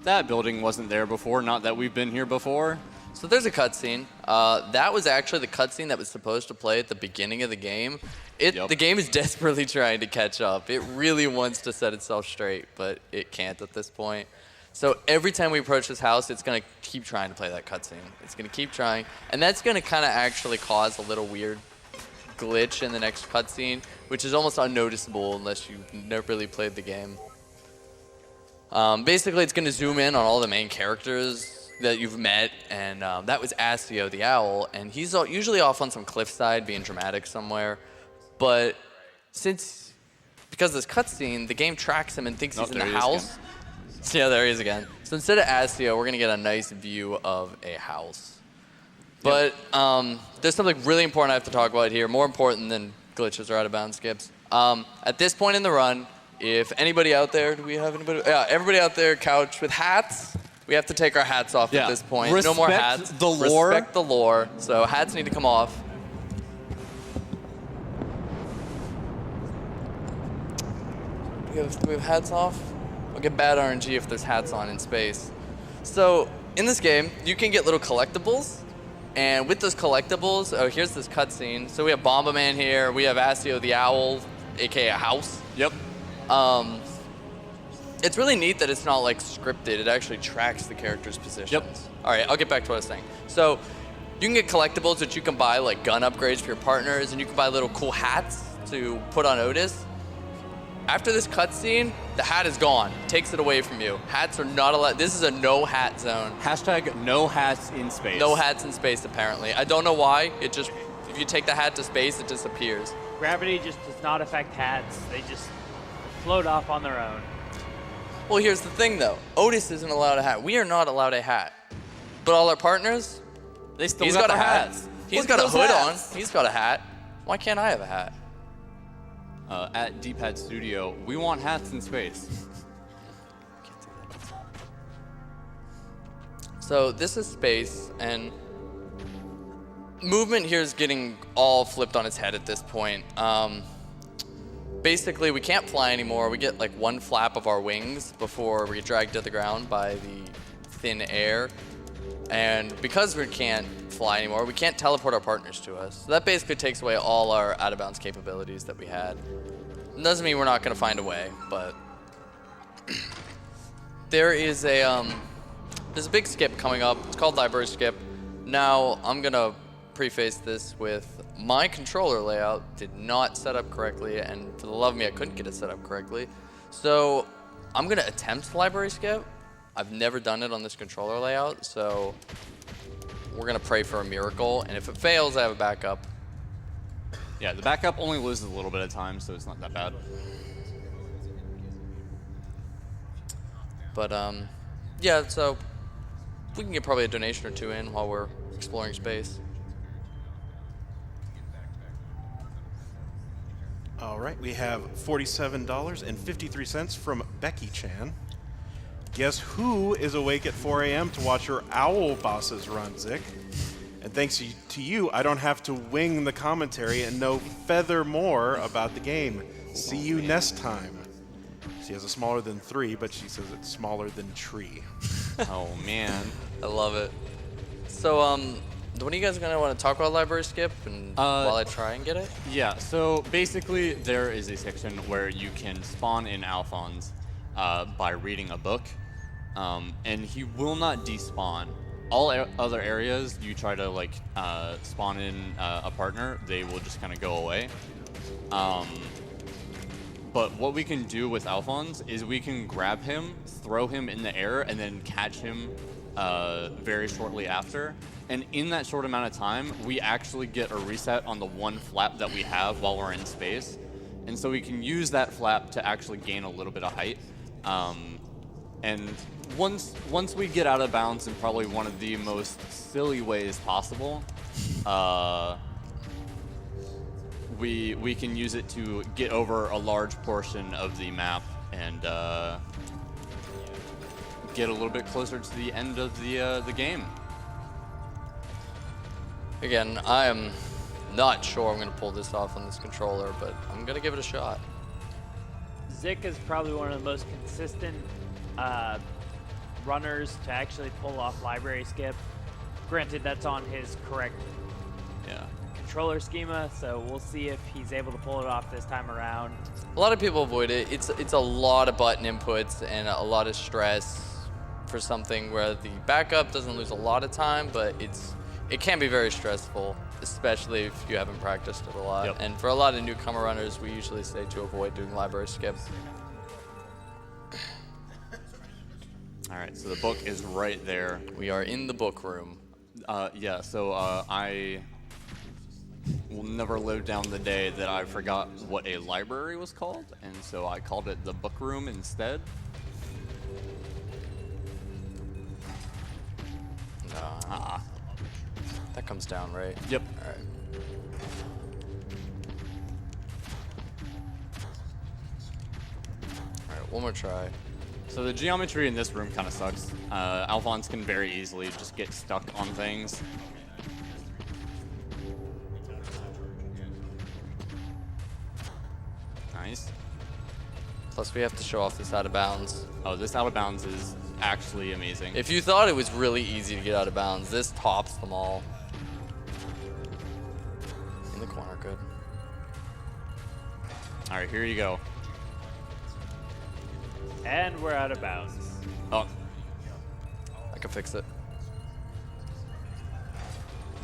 That building wasn't there before. Not that we've been here before. So there's a cutscene. That was actually the cutscene that was supposed to play at the beginning of the game. Yup. The game is desperately trying to catch up. It really wants to set itself straight, but it can't at this point. So every time we approach this house, it's going to keep trying to play that cutscene. It's going to keep trying, and that's going to kind of actually cause a little weird glitch in the next cutscene, which is almost unnoticeable unless you've never really played the game. Basically, it's going to zoom in on all the main characters that you've met, and that was Astio the owl, and he's usually off on some cliffside being dramatic somewhere, but because of this cutscene, the game tracks him and thinks he's in the there he is house. Yeah, there he is again. So instead of Astio, we're going to get a nice view of a house. But there's something really important I have to talk about here, more important than glitches or out-of-bounds skips. At this point in the run, if anybody out there, do we have anybody? Yeah, everybody out there couch with hats, we have to take our hats off at this point. No more Respect hats. the lore. Respect the lore. So hats need to come off. Do we have hats off? We'll get bad RNG if there's hats on in space. So in this game, you can get little collectibles. And with those collectibles, here's this cutscene. So we have Bomberman here. We have Astio the Owl, aka a house. Yep. It's really neat that it's not like scripted. It actually tracks the character's positions. Yep. All right, I'll get back to what I was saying. So you can get collectibles that you can buy, like gun upgrades for your partners, and you can buy little cool hats to put on Otis. After this cutscene, the hat is gone. It takes it away from you. Hats are not allowed. This is a no hat zone. Hashtag no hats in space. No hats in space, apparently. I don't know why. It just, if you take the hat to space, it disappears. Gravity just does not affect hats. They just float off on their own. Well, here's the thing, though. Otis isn't allowed a hat. We are not allowed a hat. But all our partners, They still he's got got a the hat. hats. He's Look got at a those hood hats. on. He's got a hat. Why can't I have a hat? At D-Pad Studio, we want hats in space. So this is space, and movement here is getting all flipped on its head at this point. Basically, we can't fly anymore. We get like one flap of our wings before we get dragged to the ground by the thin air. And because we can't fly anymore, we can't teleport our partners to us. So that basically takes away all our out-of-bounds capabilities that we had. It doesn't mean we're not going to find a way, but there's a big skip coming up. It's called Library Skip. Now, I'm going to preface this with my controller layout did not set up correctly, and for the love of me, I couldn't get it set up correctly. So I'm going to attempt Library Skip. I've never done it on this controller layout, so we're going to pray for a miracle, and if it fails, I have a backup. Yeah, the backup only loses a little bit of time, so it's not that bad. But yeah, so we can get probably a donation or two in while we're exploring space. All right, we have $47.53 from Becky Chan. Guess who is awake at 4 a.m. to watch her owl bosses run, Zic? And thanks to you, I don't have to wing the commentary and know feather more about the game. See you next time. She has a smaller than 3, but she says it's smaller than tree. Oh man. I love it. So, when are you guys gonna want to talk about library skip and while I try and get it? Yeah, so basically there is a section where you can spawn in Alphonse by reading a book, and he will not despawn. All other areas, you try to like spawn in a partner, they will just kind of go away. But what we can do with Alphonse is we can grab him, throw him in the air, and then catch him very shortly after. And in that short amount of time, we actually get a reset on the one flap that we have while we're in space. And so we can use that flap to actually gain a little bit of height. And once we get out of bounds in probably one of the most silly ways possible, we can use it to get over a large portion of the map and get a little bit closer to the end of the game. Again, I am not sure I'm gonna pull this off on this controller, but I'm gonna give it a shot. Zic is probably one of the most consistent runners to actually pull off library skip. Granted, that's on his correct controller schema, so we'll see if he's able to pull it off this time around. A lot of people avoid it. It's a lot of button inputs and a lot of stress for something where the backup doesn't lose a lot of time, but it can be very stressful, especially if you haven't practiced it a lot. Yep. And for a lot of newcomer runners, we usually say to avoid doing library skip. All right, so the book is right there. We are in the book room. Yeah, so I will never live down the day that I forgot what a library was called, and so I called it the book room instead. That comes down, right? Yep. All right. All right, one more try. So the geometry in this room kind of sucks. Alphonse can very easily just get stuck on things. Nice. Plus, we have to show off this out of bounds. Oh, this out of bounds is actually amazing. If you thought it was really easy to get out of bounds, this tops them all. In the corner, good. All right, here you go. And we're out of bounds. Oh, I can fix it.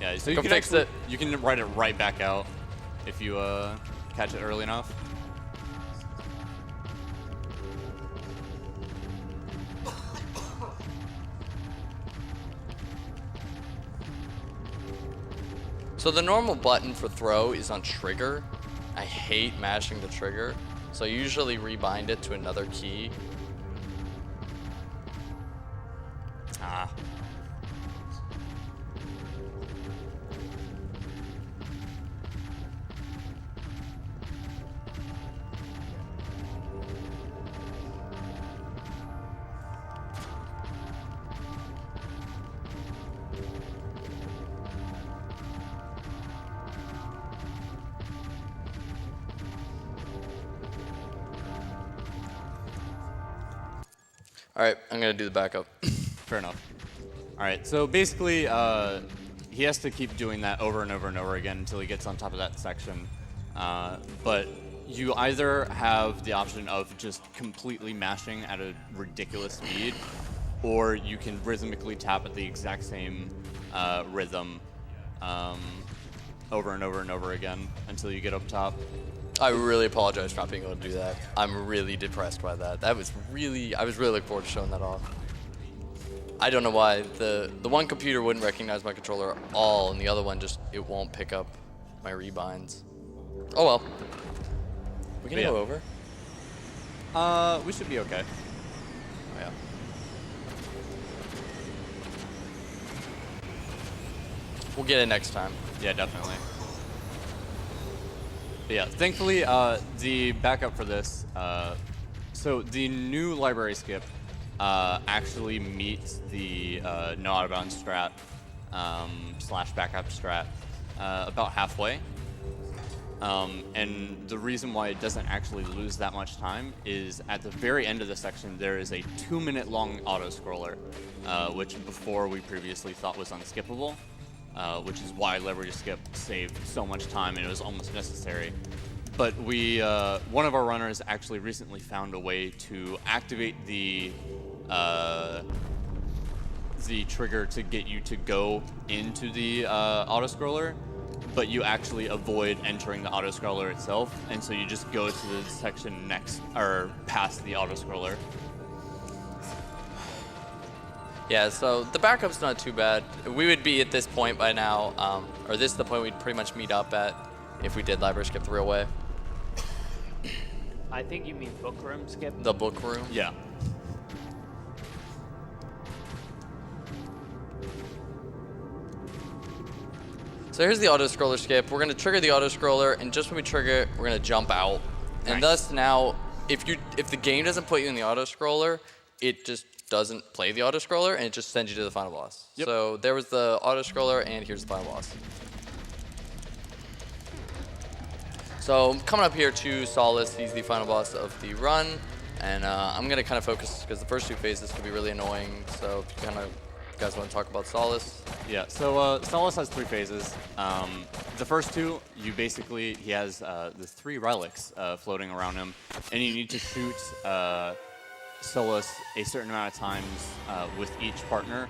yeah. So you Go can fix actually, it. you can write it right back out if you catch it early enough. So the normal button for throw is on trigger. I hate mashing the trigger, so I usually rebind it to another key. Ah. All right, I'm gonna do the backup. Fair enough. All right, so basically, he has to keep doing that over and over and over again until he gets on top of that section. But you either have the option of just completely mashing at a ridiculous speed, or you can rhythmically tap at the exact same rhythm over and over and over again until you get up top. I really apologize for not being able to do that. I'm really depressed by that. I was really looking forward to showing that off. I don't know why. The one computer wouldn't recognize my controller at all, and the other one just, it won't pick up my rebinds. Oh well. We can Yeah. go over. We should be okay. Oh, yeah. We'll get it next time. Yeah, definitely. But yeah, thankfully, the backup for this, so the new library skip actually meets the no out of bounds strat slash backup strat about halfway. And the reason why it doesn't actually lose that much time is at the very end of the section, there is a 2-minute long auto-scroller, which before we previously thought was unskippable, which is why leverage skip saved so much time and it was almost necessary. But we, one of our runners actually recently found a way to activate the trigger to get you to go into the auto-scroller, but you actually avoid entering the auto-scroller itself, and so you just go to the section next, or past the auto-scroller. Yeah, so the backup's not too bad. We would be at this point by now, or this is the point we'd pretty much meet up at if we did library skip the real way. I think you mean book room skip. The book room? Yeah. So here's the auto-scroller skip. We're going to trigger the auto-scroller, and just when we trigger it, we're going to jump out. And thus now, if the game doesn't put you in the auto-scroller, it just doesn't play the auto-scroller, and it just sends you to the final boss. Yep. So there was the auto-scroller, and here's the final boss. So coming up here to Solace, he's the final boss of the run, and I'm going to kind of focus, because the first 2 phases can be really annoying, so if you guys want to talk about Solace? Yeah, so Solace has 3 phases. The first 2, he has the 3 relics floating around him, and you need to shoot Solace a certain amount of times with each partner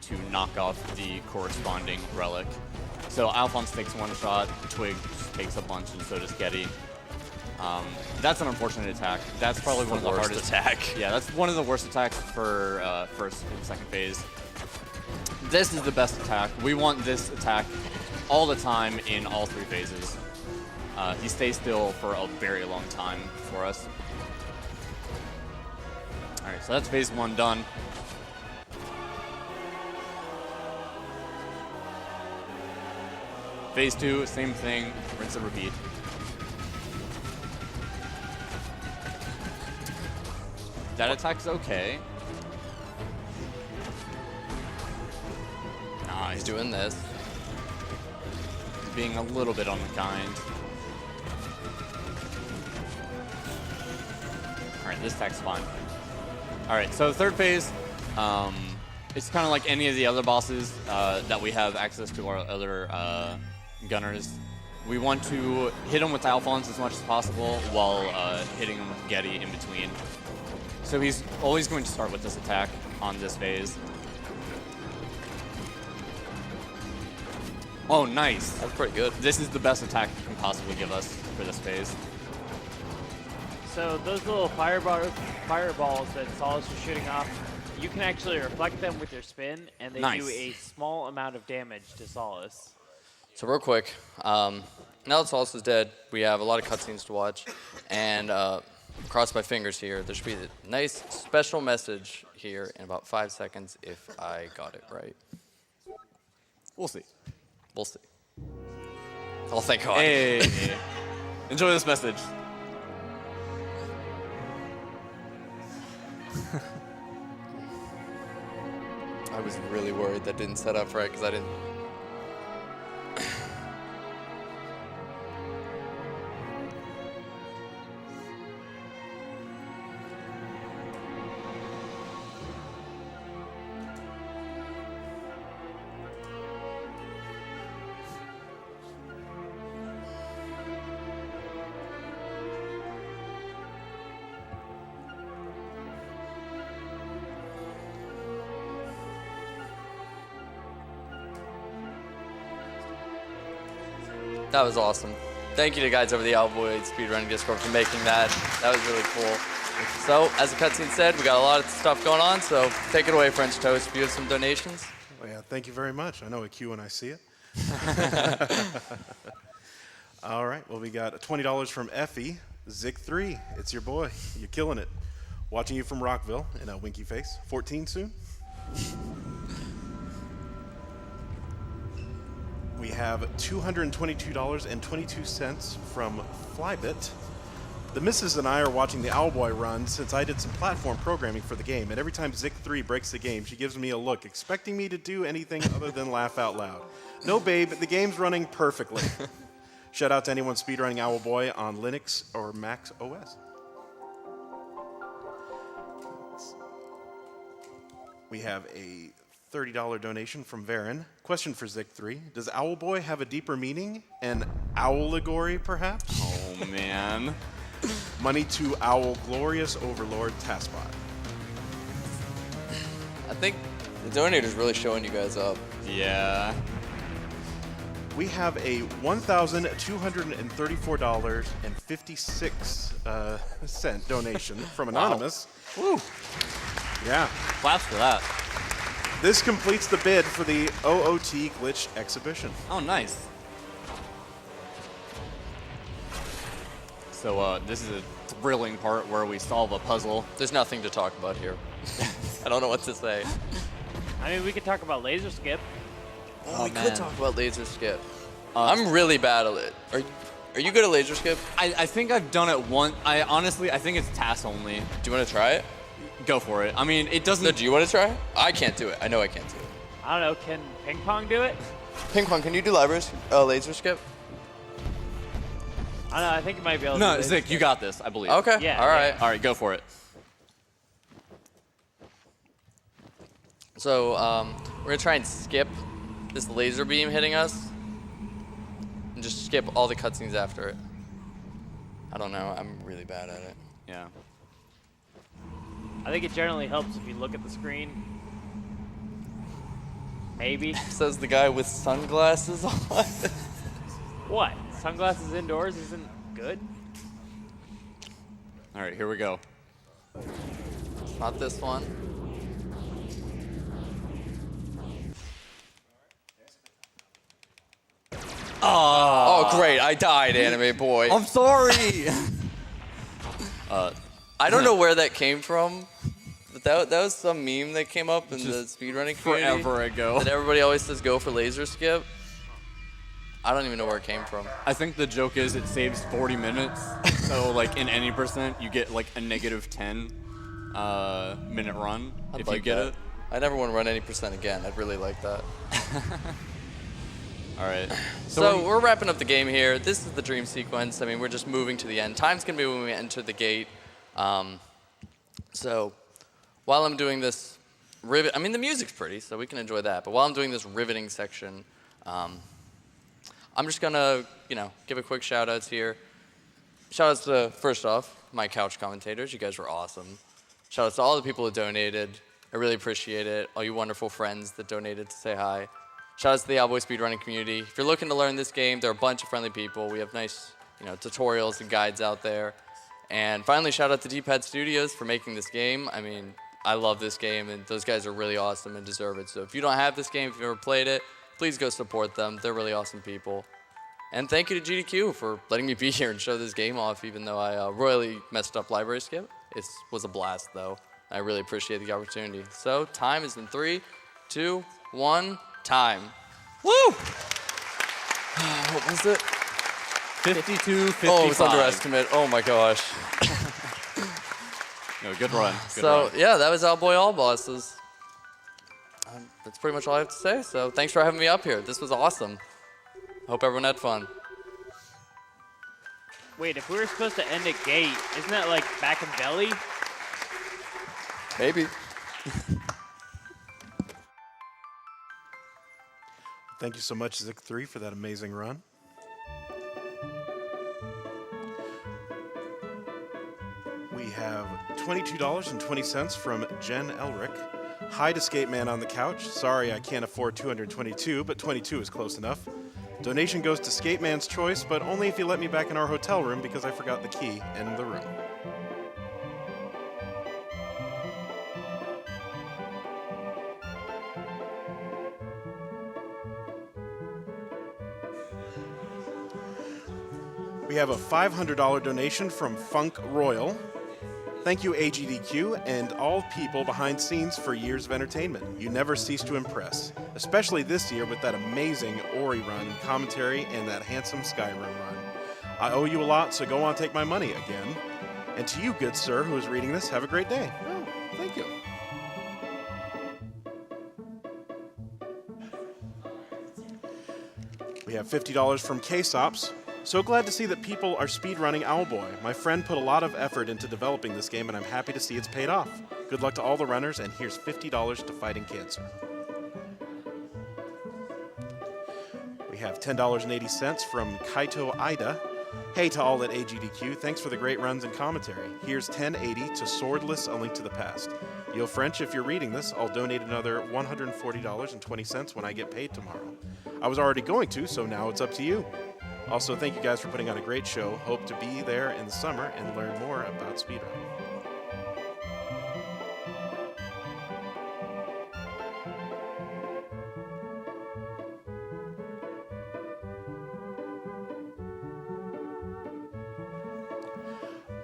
to knock off the corresponding relic. So Alphonse takes 1 shot, Twig takes a bunch, and so does Getty. That's an unfortunate attack. That's probably one of the hardest attack. Yeah, that's one of the worst attacks for first and second phase. This is the best attack. We want this attack all the time in all 3 phases. He stays still for a very long time for us. All right, so that's phase 1 done. Phase 2, same thing, rinse and repeat. That attack's okay. He's doing this. He's being a little bit unkind. Alright, this attack's fine. Alright, so third phase, it's kind of like any of the other bosses that we have access to our other gunners. We want to hit him with Alphonse as much as possible while hitting him with Getty in between. So he's always going to start with this attack on this phase. Oh, nice. That's pretty good. This is the best attack you can possibly give us for this phase. So those little fireballs that Solace was shooting off, you can actually reflect them with your spin, and they do a small amount of damage to Solace. So real quick, now that Solace is dead, we have a lot of cutscenes to watch, and cross my fingers here, there should be a nice special message here in about 5 seconds if I got it right. We'll see. We'll see. Oh, thank God. Hey, enjoy this message. I was really worried that didn't set up right because I didn't. That was awesome. Thank you to guys over the Owlboy speedrunning Discord for making that. That was really cool. So, as the cutscene said, we got a lot of stuff going on, so take it away, French Toast. If you have some donations. Oh, yeah, thank you very much. I know a Q when I see it. All right, well, we got $20 from Effie. Zic3, it's your boy. You're killing it. Watching you from Rockville in a winky face. 14 soon. We have $222.22 from Flybit. The missus and I are watching the Owlboy run since I did some platform programming for the game, and every time Zic3 breaks the game, she gives me a look, expecting me to do anything other than laugh out loud. No, babe, the game's running perfectly. Shout out to anyone speedrunning Owlboy on Linux or Mac OS. We have a $30 donation from Varen. Question for Zic3. Does Owlboy have a deeper meaning? An owlegory, perhaps? Oh, man. Money to Owl Glorious Overlord Taskbot. I think the donator's really showing you guys up. Yeah. We have a $1,234.56 donation from Anonymous. Woo. Yeah. Claps for that. This completes the bid for the OOT Glitch exhibition. Oh, nice. So this is a thrilling part where we solve a puzzle. There's nothing to talk about here. I don't know what to say. I mean, we could talk about laser skip. Oh, we man. could talk about laser skip. I'm really bad at it. Are you good at laser skip? I think I've done it once. I think it's TAS only. Do you want to try it? Go for it. I mean, it doesn't. No, do you want to try it? I can't do it. I know I can't do it. I don't know, can ping pong do it? Ping pong, can you do laser skip? I don't know, I think you might be able to No, do laser Zic, skip. you got this. I believe. Okay. Yeah, All right. All right, go for it. So we're gonna try and skip this laser beam hitting us, and just skip all the cutscenes after it. I don't know. I'm really bad at it. Yeah. I think it generally helps if you look at the screen. Maybe. Says the guy with sunglasses on. What? Sunglasses indoors isn't good? All right, here we go. Not this one. Oh, great. I died, anime boy. I'm sorry. I don't know where that came from, but that was some meme that came up in the speedrunning community. Forever ago. That everybody always says go for laser skip. I don't even know where it came from. I think the joke is it saves 40 minutes. So like in any percent, you get like a -10 minute run I'd if like you get that. it. I never want to run any percent again. I'd really like that. All right. So we're wrapping up the game here. This is the dream sequence. I mean, we're just moving to the end. Time's going to be when we enter the gate. So while I'm doing this rivet, I mean, the music's pretty, so we can enjoy that. But while I'm doing this riveting section, I'm just going to, give a quick shout-outs here. Shout-outs to, first off, my couch commentators. You guys were awesome. Shout-outs to all the people who donated. I really appreciate it. All you wonderful friends that donated to say hi. Shout-outs to the Owlboy speedrunning community. If you're looking to learn this game, there are a bunch of friendly people. We have nice, tutorials and guides out there. And finally, shout-out to D-Pad Studios for making this game. I mean, I love this game, and those guys are really awesome and deserve it. So if you don't have this game, if you've never played it, please go support them. They're really awesome people. And thank you to GDQ for letting me be here and show this game off, even though I royally messed up library skip. It was a blast, though. I really appreciate the opportunity. So time is in 3, 2, 1, time. Woo! What was it? 52, 55. Oh, it was underestimate. Oh my gosh. No, good run. Good So run. yeah, that was Owlboy All Bosses. That's pretty much all I have to say. So thanks for having me up here. This was awesome. Hope everyone had fun. Wait, if we were supposed to end at gate, isn't that like back in belly? Maybe. Thank you so much, Zic3, for that amazing run. We have $22.20 from Jen Elric. Hi to Skate Man on the couch. Sorry I can't afford 222, but 22 is close enough. Donation goes to Skate Man's choice, but only if you let me back in our hotel room because I forgot the key in the room. We have a $500 donation from Funk Royal. Thank you, AGDQ, and all people behind scenes for years of entertainment. You never cease to impress, especially this year with that amazing Ori run and commentary and that handsome Skyrim run. I owe you a lot, so go on, take my money again. And to you, good sir, who is reading this, have a great day. Oh, thank you. We have $50 from K-Sops. So glad to see that people are speedrunning Owlboy. My friend put a lot of effort into developing this game, and I'm happy to see it's paid off. Good luck to all the runners, and here's $50 to fighting cancer. We have $10.80 from Kaito Ida. Hey to all at AGDQ, thanks for the great runs and commentary. Here's $10.80 to Swordless, A Link to the Past. Yo French, if you're reading this, I'll donate another $140.20 when I get paid tomorrow. I was already going to, so now it's up to you. Also, thank you guys for putting on a great show. Hope to be there in the summer and learn more about speedrunning.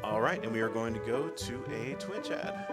All right, and we are going to go to a Twitch ad.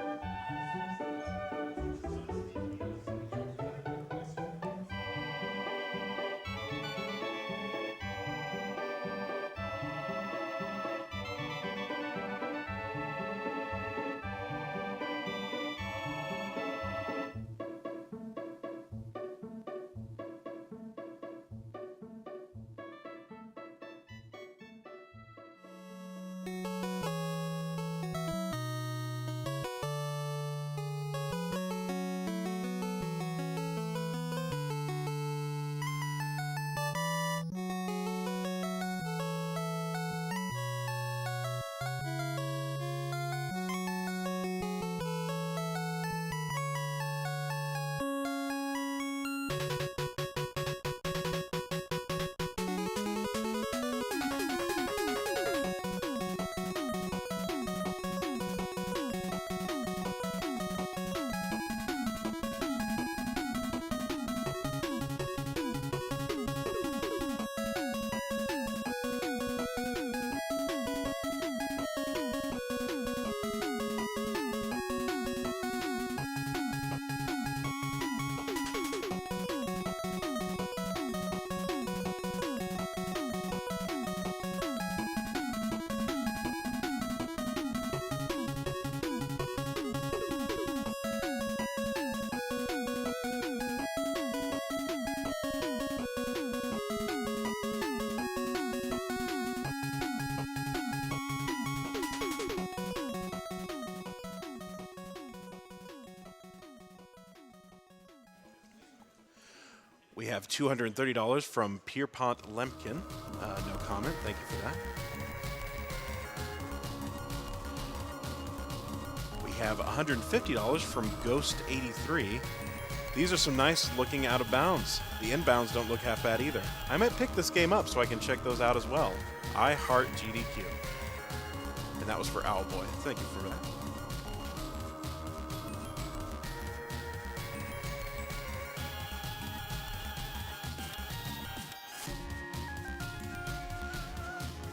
We have $230 from Pierpont Lemkin. No comment. Thank you for that. We have $150 from Ghost83. These are some nice looking out of bounds. The inbounds don't look half bad either. I might pick this game up so I can check those out as well. I heart GDQ. And that was for Owlboy. Thank you for that.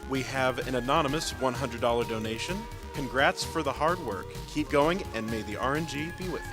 We have an anonymous $100 donation. Congrats for the hard work. Keep going, and may the RNG be with you.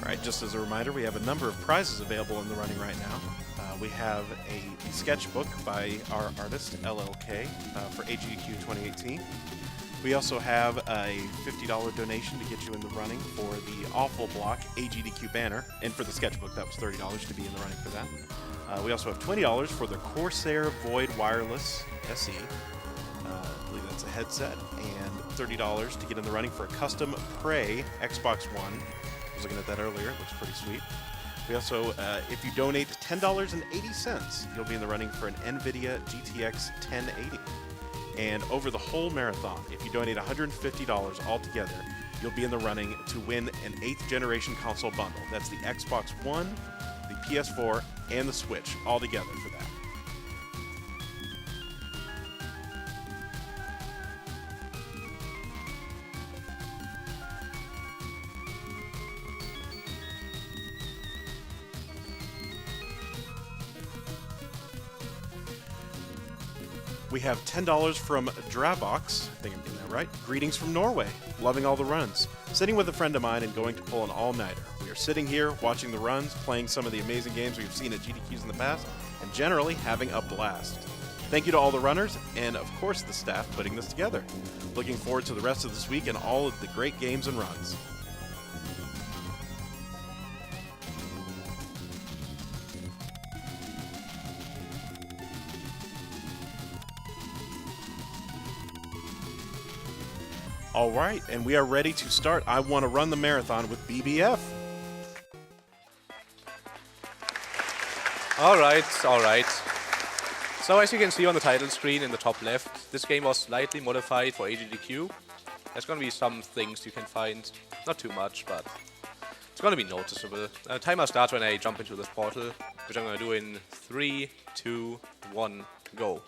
All right, just as a reminder, we have a number of prizes available in the running right now. We have a sketchbook by our artist, LLK, for AGDQ 2018. We also have a $50 donation to get you in the running for the Awful Block AGDQ banner. And for the sketchbook, that was $30 to be in the running for that. We also have $20 for the Corsair Void Wireless SE. I believe that's a headset. And $30 to get in the running for a custom Prey Xbox One. I was looking at that earlier. It looks pretty sweet. We also, if you donate $10.80, you'll be in the running for an NVIDIA GTX 1080. And over the whole marathon, if you donate $150 altogether, you'll be in the running to win an 8th generation console bundle. That's the Xbox One, the PS4, and the Switch all together for that. We have $10 from Drabox. I think I'm getting that right. Greetings from Norway. Loving all the runs. Sitting with a friend of mine and going to pull an all-nighter. We are sitting here watching the runs, playing some of the amazing games we've seen at GDQs in the past, and generally having a blast. Thank you to all the runners and, of course, the staff putting this together. Looking forward to the rest of this week and all of the great games and runs. All right, and we are ready to start I Want to Run the Marathon with BBF. All right. So as you can see on the title screen in the top left, this game was slightly modified for AGDQ. There's going to be some things you can find, not too much, but it's going to be noticeable. Timer starts when I jump into this portal, which I'm going to do in 3, 2, 1, go.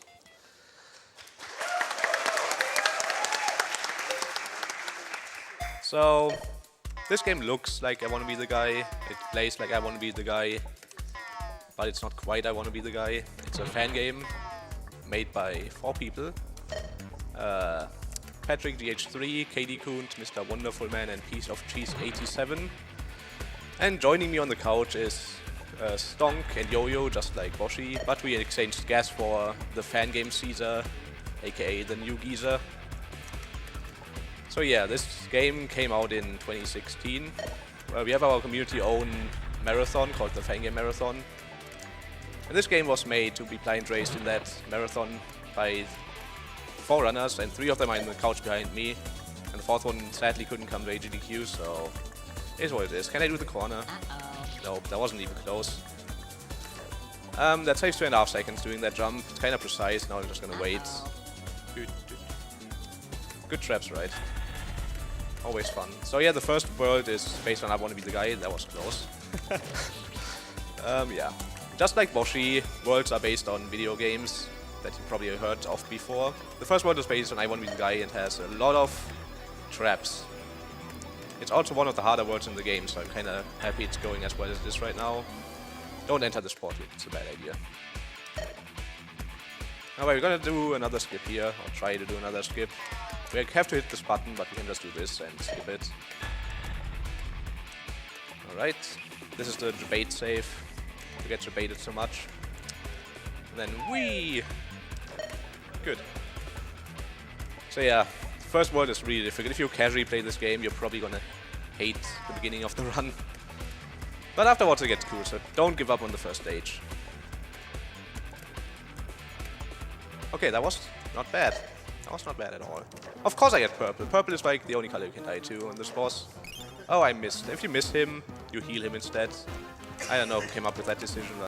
So, this game looks like I want to be the guy, it plays like I want to be the guy, but it's not quite I want to be the guy. It's a fan game made by 4 people. Patrick GH3, KD Kuhn, Mr. Wonderful Man, and Piece of Cheese 87. And joining me on the couch is Stonk and Yo-Yo, just like Boshi, but we exchanged gas for the fan game Caesar, aka the new geezer. So yeah, this game came out in 2016. We have our community-owned marathon called the Fan Game Marathon. And this game was made to be blind raced in that marathon by 4 runners, and 3 of them are in the couch behind me. And the 4th one sadly couldn't come to AGDQ, so it is what it is. Can I do the corner? Nope, that wasn't even close. That saves 2.5 seconds doing that jump. It's kind of precise, now I'm just gonna wait. Good traps, right? Always fun. So yeah, the first world is based on I Want to Be the Guy. That was close. Yeah. Just like Boshi, worlds are based on video games that you probably heard of before. The first world is based on I Want to Be the Guy and has a lot of traps. It's also one of the harder worlds in the game, so I'm kind of happy it's going as well as it is right now. Don't enter this portal, it's a bad idea. Alright, we're gonna do another skip here, or try to do another skip. We have to hit this button, but we can just do this and skip it. Alright, this is the debate save. We get debated so much. And then whee! Good. So yeah, the first world is really difficult. If you casually play this game, you're probably gonna hate the beginning of the run. But afterwards it gets cool, so don't give up on the first stage. Okay, that was not bad. That was not bad at all. Of course I get purple. Purple is like the only color you can die to on this boss. Oh, I missed. If you miss him, you heal him instead. I don't know who came up with that decision.